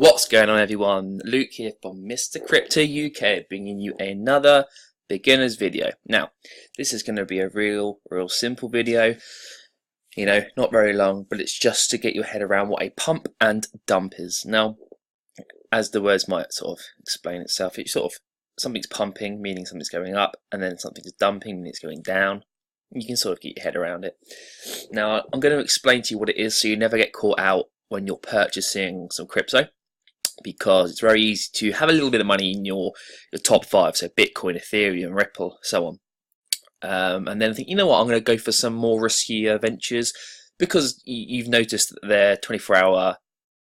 What's going on, everyone? Luke here from Mr. Crypto UK, bringing you another beginner's video. Now, this is going to be a real simple video, not very long, but it's just to get your head around what a pump and dump is. Now, as the words might sort of explain itself, it's sort of something's pumping, meaning something's going up, and then something's dumping, meaning it's going down. You can sort of get your head around it. Now, I'm going to explain to you what it is so you never get caught out when you're purchasing some crypto, because it's very easy to have a little bit of money in your top five, so Bitcoin, Ethereum, Ripple, so on, and then think, you know what, I'm going to go for some more riskier ventures because you've noticed that their 24-hour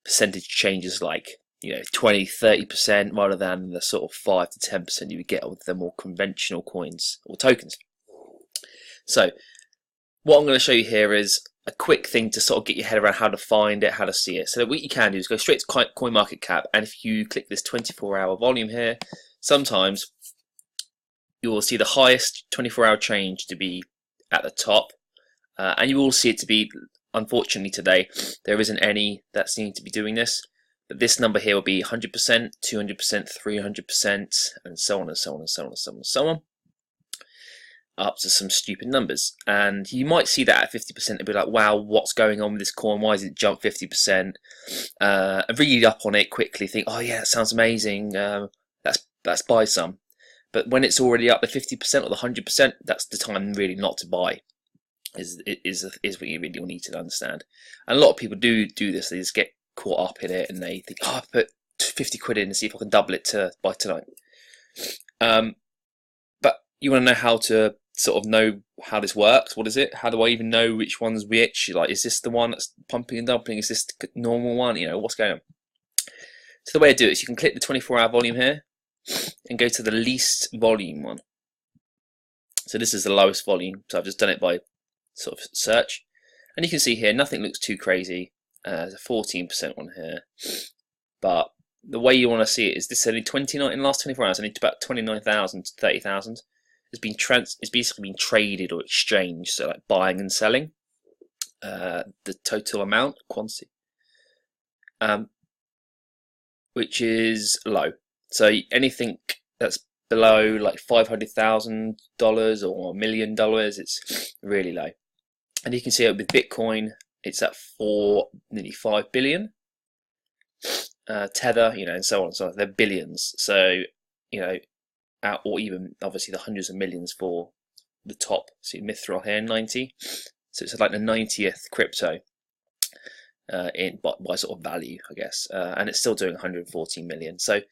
percentage changes like 20-30% rather than the sort of 5 to 10% you would get with the more conventional coins or tokens. So what I'm going to show you here is a quick thing to sort of get your head around how to find it, how to see it. So what you can do is go straight to CoinMarketCap, and if you click this 24-hour volume here, sometimes you will see the highest 24-hour change to be at the top, and you will see it to be, unfortunately today, there isn't any that seem to be doing this, but this number here will be 100%, 200%, 300%, and so on and so on and so on and so on and so on, up to some stupid numbers. And you might see that at 50% and be like, wow, what's going on with this coin? Why has it jumped 50%? And read up on it quickly, think, oh yeah, that sounds amazing, let's buy some. But when it's already up the 50% or the 100%, that's the time really not to buy, is what you really need to understand. And a lot of people do this, they just get caught up in it and they think, oh, I put 50 quid in and see if I can double it to buy tonight. But you want to know how to sort of know how this works. What is it? How do I even know which one's which? Like, is this the one that's pumping and dumping? Is this the normal one? What's going on? So the way to do it is you can click the 24-hour volume here and go to the least volume one. So this is the lowest volume. So I've just done it by sort of search. And you can see here, nothing looks too crazy. There's a 14% one here. But the way you want to see it is this only 29 in the last 24 hours, only about 29,000 to 30,000. It's basically been traded or exchanged, so like buying and selling, the total amount, quantity, which is low. So anything that's below like $500,000 or $1 million, it's really low. And you can see it with Bitcoin, it's at nearly 5 billion. Tether, and so on. So they're billions. So or even obviously the hundreds of millions for the top. See Mithril here, 90. So it's like the 90th crypto by sort of value, I guess, and it's still doing 114 million. So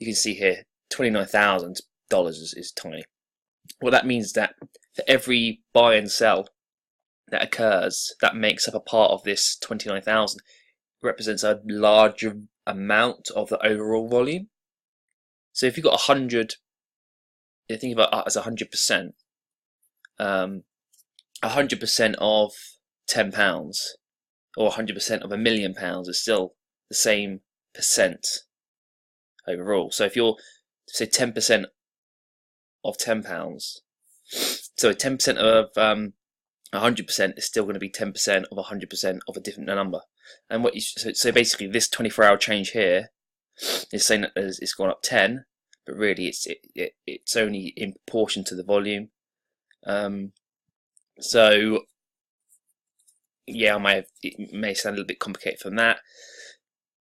you can see here, $29,000 is tiny. What that means is that for every buy and sell that occurs, that makes up a part of this 29,000, represents a larger amount of the overall volume. So if you've got 100. Think about that as 100%. 100% of £10 or 100% of £1 million is still the same percent overall. So if you're, say, 10% of £10, so 10% of 100% is still going to be 10% of 100% of a different number. And so basically this 24-hour change here is saying that it's gone up 10. But really, it's only in proportion to the volume. So yeah, it may sound a little bit complicated from that.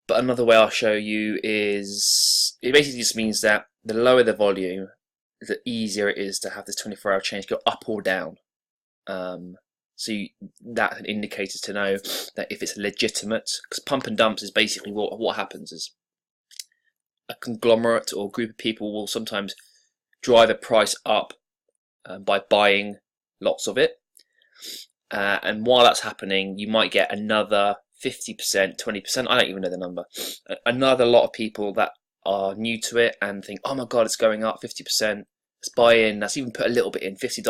But another way I'll show you is it basically just means that the lower the volume, the easier it is to have this 24-hour change go up or down. That's an indicator to know that if it's legitimate, because pump and dumps is basically what happens is, a conglomerate or group of people will sometimes drive a price up by buying lots of it, and while that's happening, you might get another 50%, 20%, I don't even know the number, another lot of people that are new to it and think, oh my god, it's going up 50%, let's buy in, let's even put a little bit in, $50,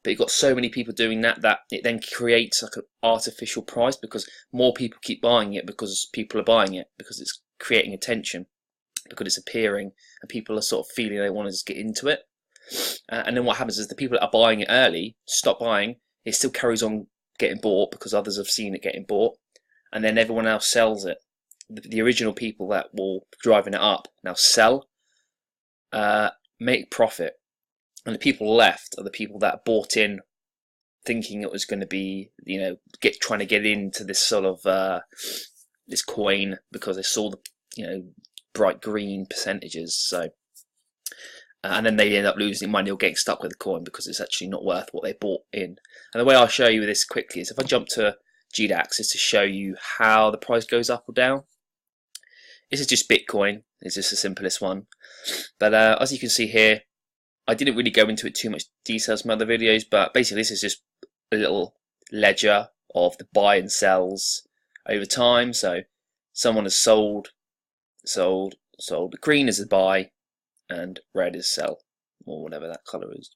but you've got so many people doing that it then creates like an artificial price, because more people keep buying it because people are buying it, because it's creating attention, because it's appearing and people are sort of feeling they want to just get into it. And then what happens is the people that are buying it early stop buying, it still carries on getting bought because others have seen it getting bought, and then everyone else sells it. the original people that were driving it up now sell, make profit, and the people left are the people that bought in thinking it was going to be, you know, trying to get into this sort of this coin because they saw the, you know, bright green percentages. So and then they end up losing money or getting stuck with the coin because it's actually not worth what they bought in. And the way I'll show you this quickly is if I jump to GDAX, is to show you how the price goes up or down. This is just Bitcoin. It's just the simplest one. But as you can see here, I didn't really go into it too much details from other videos, but basically this is just a little ledger of the buy and sells over time. So someone has sold. The green is the buy, and red is sell, or whatever that colour is,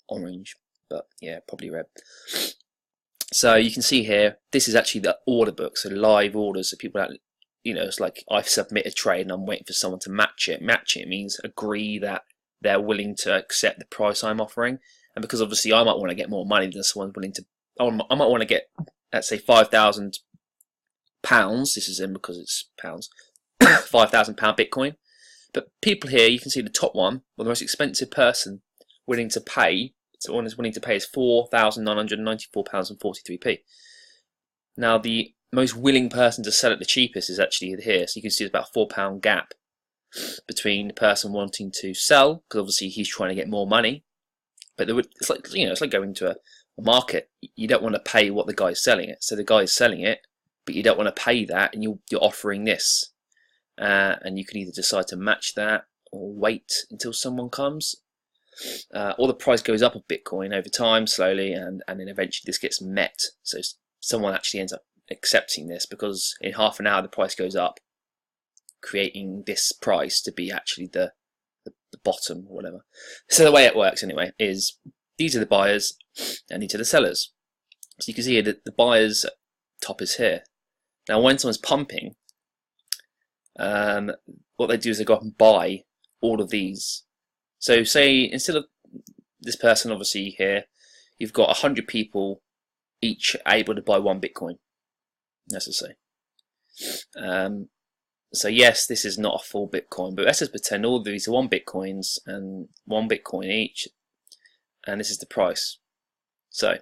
orange, but yeah, probably red. So you can see here, this is actually the order book, so live orders. So people that, you know, it's like I've submitted a trade and I'm waiting for someone to match it. Match it means agree that they're willing to accept the price I'm offering, and because obviously I might want to get more money than someone's willing to. I might want to get, let's say, £5,000. This is in because it's pounds. £5,000 Bitcoin. But people here, you can see the top one, or the most expensive person willing to pay. So one is willing to pay is £4,994.43p. Now the most willing person to sell at the cheapest is actually here. So you can see there's about a £4 gap between the person wanting to sell, because obviously he's trying to get more money. But it's like, you know, it's like going to a market. You don't want to pay what the guy's selling it. So the guy is selling it, but you don't want to pay that, and you're offering this. And you can either decide to match that or wait until someone comes. Or the price goes up of Bitcoin over time slowly, and then eventually this gets met. So someone actually ends up accepting this because in half an hour the price goes up, creating this price to be actually the bottom or whatever. So the way it works anyway is these are the buyers and these are the sellers. So you can see here that the buyers top is here. Now when someone's pumping, what they do is they go up and buy all of these. So say instead of this person obviously here, you've got 100 people each able to buy one Bitcoin. Let's just say. So yes, this is not a full Bitcoin, but let's just pretend all of these are 1 Bitcoins and 1 Bitcoin each, and this is the price. So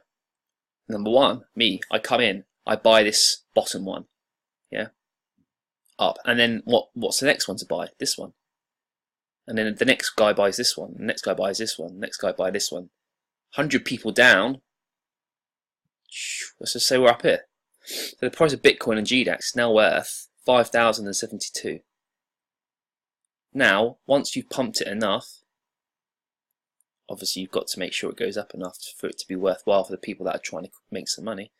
number one, me, I come in, I buy this bottom one, yeah, up, and then what's the next one to buy? This one, and then the next guy buys this one, the next guy buys this one, the next guy buys this one. 100 people down. Let's just say we're up here. So the price of Bitcoin and GDAX is now worth 5,072. Now, once you've pumped it enough, obviously you've got to make sure it goes up enough for it to be worthwhile for the people that are trying to make some money.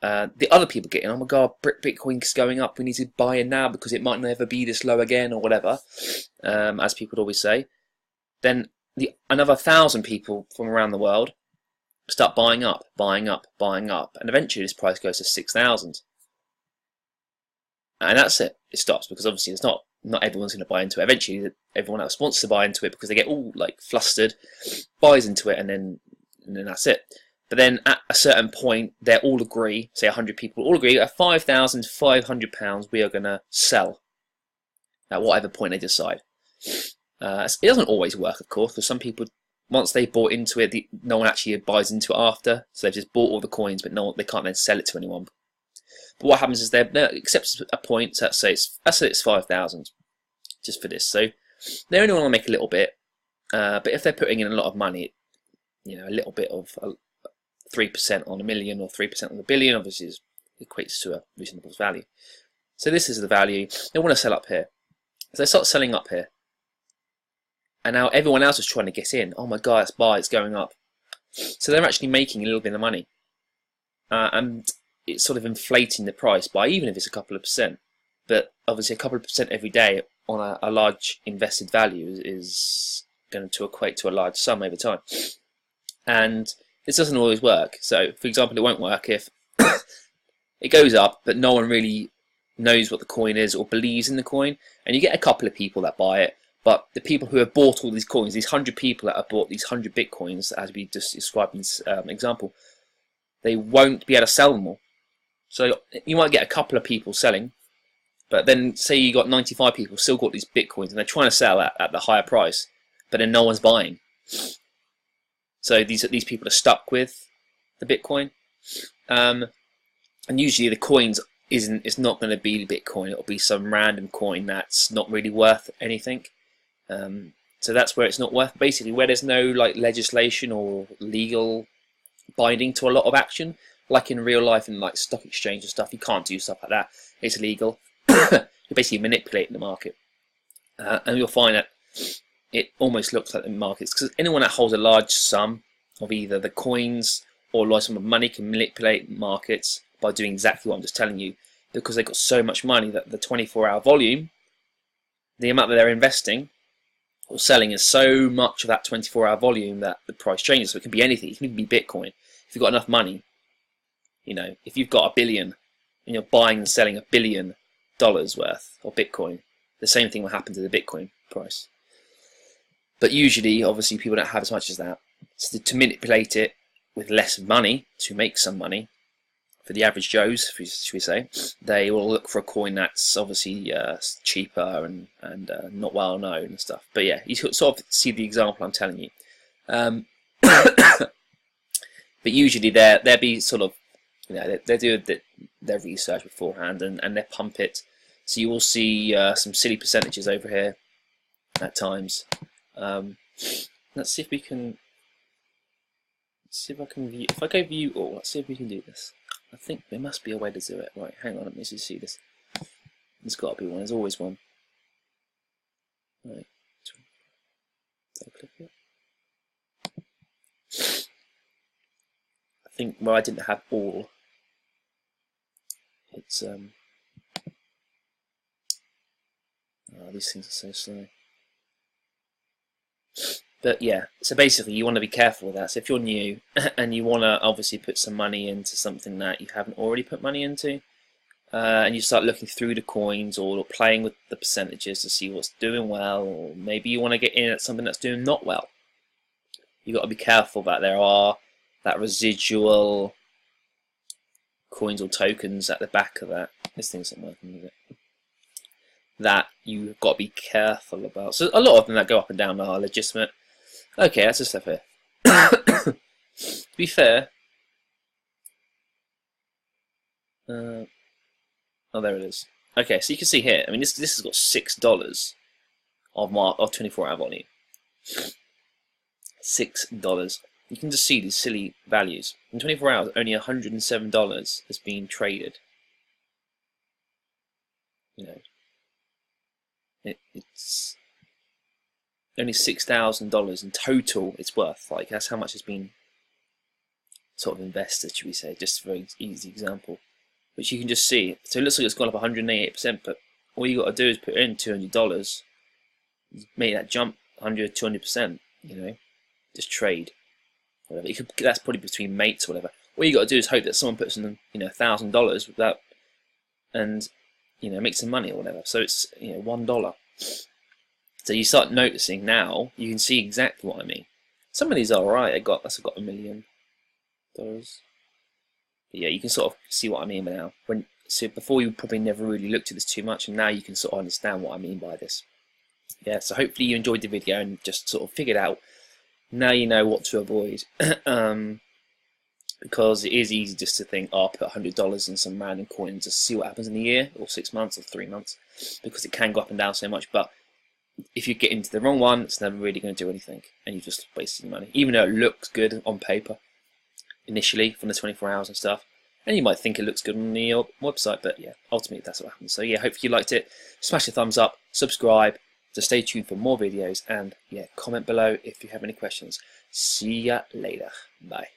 The other people getting, oh my god, Bitcoin's going up, we need to buy in now because it might never be this low again or whatever, as people always say. Then another 1,000 people from around the world start buying up, and eventually this price goes to 6,000. And that's it. It stops because obviously it's not everyone's going to buy into it. Eventually, everyone else wants to buy into it because they get all like flustered, buys into it, and then that's it. But then at a certain point, they all agree. Say 100 people all agree at £5,500 we are going to sell. At whatever point they decide. It doesn't always work, of course, because some people, once they bought into it, no one actually buys into it after. So they've just bought all the coins, but they can't then sell it to anyone. But what happens is they accept a point. So let's say it's 5,000, just for this. So they only want to make a little bit, but if they're putting in a lot of money, you know, a little bit of 3% on a million or 3% on a billion, obviously equates to a reasonable value. So this is the value. They want to sell up here, so they start selling up here, and now everyone else is trying to get in. Oh my god, let's buy! It's going up. So they're actually making a little bit of money, and it's sort of inflating the price by, even if it's a couple of percent, but obviously a couple of percent every day on a large invested value is going to equate to a large sum over time. And this doesn't always work. So for example, it won't work if it goes up but no one really knows what the coin is or believes in the coin, and you get a couple of people that buy it, but the people who have bought all these coins, these 100 people that have bought these 100 Bitcoins, as we just described in this example, they won't be able to sell them all. So you might get a couple of people selling, But then say you got 95 people still got these Bitcoins and they're trying to sell at the higher price, but then no one's buying. So these people are stuck with the Bitcoin. And usually the coins it's not going to be Bitcoin. It'll be some random coin that's not really worth anything. So that's where it's not worth. Basically, where there's no like legislation or legal binding to a lot of action, like in real life and like stock exchange and stuff, you can't do stuff like that. It's illegal. You're basically manipulating the market, and you'll find that it almost looks like the markets, because anyone that holds a large sum of either the coins or a large sum of money can manipulate markets by doing exactly what I'm just telling you, because they've got so much money that the 24-hour volume, the amount that they're investing or selling, is so much of that 24-hour volume that the price changes. So it can be anything. It can even be Bitcoin. If you've got enough money, you know, if you've got $1 billion and you're buying and selling $1 billion worth of Bitcoin, the same thing will happen to the Bitcoin price. But usually, obviously, people don't have as much as that. So to manipulate it with less money, to make some money, for the average Joes, should we say, they will look for a coin that's obviously cheaper and not well known and stuff. But yeah, you sort of see the example I'm telling you. But usually they'll be sort of, you know, they do their research beforehand and they pump it. So you will see some silly percentages over here at times. Let's see if we can. Let's see if I can view. If I go view all, let's see if we can do this. I think there must be a way to do it. Right, hang on, let me just see this. There's got to be one. There's always one. Right. Click it. I think where I didn't have all, it's oh, these things are so slow. But yeah, so basically you want to be careful with that. So if you're new and you want to obviously put some money into something that you haven't already put money into, and you start looking through the coins or playing with the percentages to see what's doing well, or maybe you want to get in at something that's doing not well, you've got to be careful that there are that residual coins or tokens at the back of that. This thing's not working, is it? That you've got to be careful about. So a lot of them that go up and down are legitimate. Okay, that's just stuff here. To be fair, oh, there it is. Okay, so you can see here. I mean, this has got $6 of 24-hour volume. $6. You can just see these silly values. In 24 hours, only $107 has been traded. You know, it's only $6,000 in total it's worth. Like, that's how much has been sort of invested, should we say, just a very easy example. Which you can just see. So it looks like it's gone up 188%, but all you got to do is put in $200, make that jump 100, 200%, you know, just trade. Whatever. You could, that's probably between mates or whatever. All you got to do is hope that someone puts in, you know, $1,000 without, and, you know, make some money or whatever. So it's, you know, $1. So you start noticing now, you can see exactly what I mean. Some of these are alright. That's got $1 million. But yeah, you can sort of see what I mean by now. So before you probably never really looked at this too much, and now you can sort of understand what I mean by this. Yeah, so hopefully you enjoyed the video and just sort of figured out. Now you know what to avoid. Because it is easy just to think, oh, I'll put $100 in some random coin and just see what happens in a year, or 6 months, or 3 months, because it can go up and down so much. But if you get into the wrong one, it's never really going to do anything, and you're just wasting your money. Even though it looks good on paper initially from the 24 hours and stuff, and you might think it looks good on the website, but yeah, ultimately that's what happens. So yeah, hopefully you liked it. Smash the thumbs up, subscribe to stay tuned for more videos, and yeah, comment below if you have any questions. See ya later. Bye.